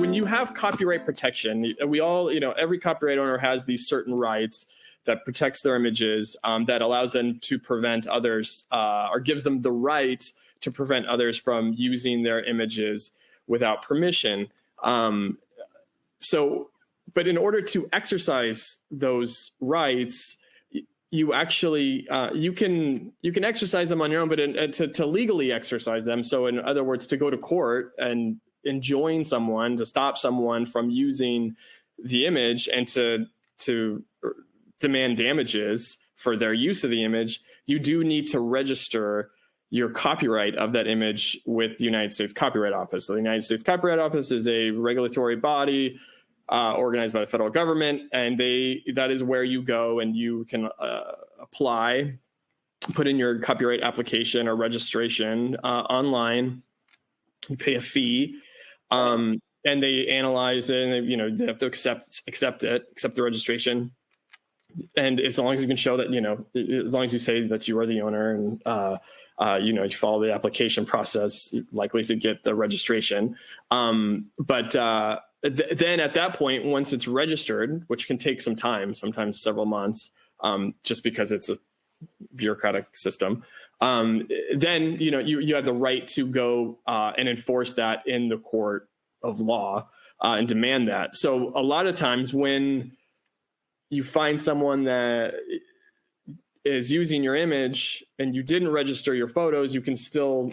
When you have copyright protection, we all, every copyright owner has these certain rights that protects their images, that allows them to prevent others, or gives them the right to prevent others from using their images without permission. But in order to exercise those rights, you actually you can exercise them on your own, but to legally exercise them. So in other words, to go to court and enjoin someone, to stop someone from using the image and to demand damages for their use of the image, you do need to register your copyright of that image with the United States Copyright Office. So the United States Copyright Office is a regulatory body organized by the federal government, and that is where you go and you can apply, put in your copyright application or registration online. You pay a fee, and they analyze it, and they have to accept the registration. And as long as you can show that, as long as you say that you are the owner and you follow the application process, you're likely to get the registration. But then at that point, once it's registered, which can take some time, sometimes several months, just because it's a bureaucratic system, then you have the right to go and enforce that in the court of law and demand that. So a lot of times when you find someone that is using your image and you didn't register your photos, you can still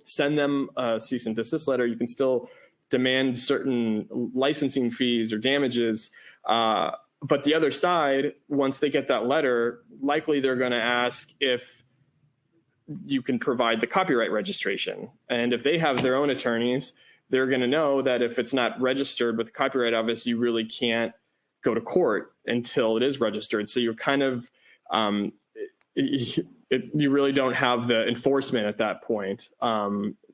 send them a cease and desist letter. You can still demand certain licensing fees or damages. But the other side, once they get that letter, likely they're going to ask if you can provide the copyright registration. And if they have their own attorneys, they're going to know that if it's not registered with the Copyright Office, you really can't go to court until it is registered. So you're kind of, you really don't have the enforcement at that point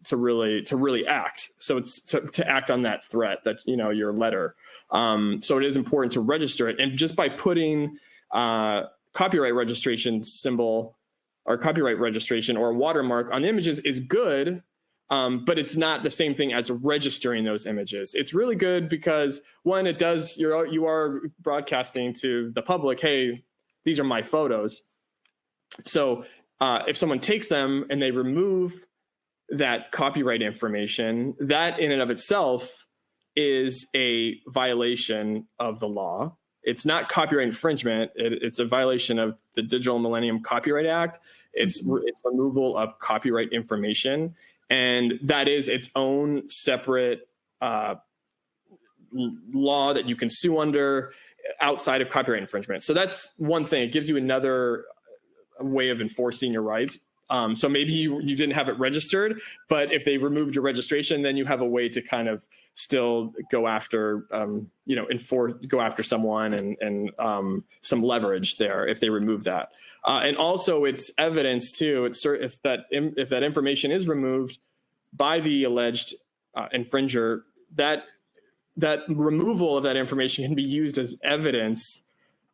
to really act. So it's to act on that threat that, your letter. So it is important to register it. And just by putting copyright registration symbol or copyright registration or a watermark on images is good. But it's not the same thing as registering those images. It's really good because one, you are broadcasting to the public, hey, these are my photos. So if someone takes them and they remove that copyright information, that in and of itself is a violation of the law. It's not copyright infringement. It's a violation of the Digital Millennium Copyright Act. It's removal of copyright information. And that is its own separate law that you can sue under outside of copyright infringement. So that's one thing. It gives you another way of enforcing your rights. So maybe you didn't have it registered, but if they removed your registration, then you have a way to kind of still go after, go after someone and some leverage there if they remove that. And also it's evidence too. If that information is removed by the alleged infringer, that removal of that information can be used as evidence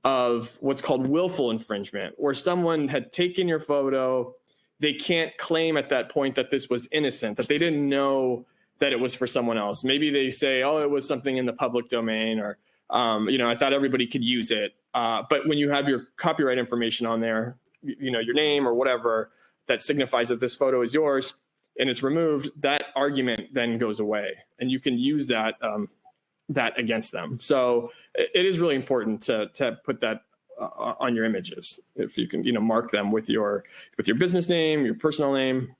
of what's called willful infringement, where someone had taken your photo. They can't claim at that point that this was innocent, that they didn't know that it was for someone else. Maybe they say, oh, it was something in the public domain, or, I thought everybody could use it. But when you have your copyright information on there, your name or whatever that signifies that this photo is yours and it's removed, that argument then goes away and you can use that against them. So it is really important to put that on your images. If you can, mark them with your business name, your personal name,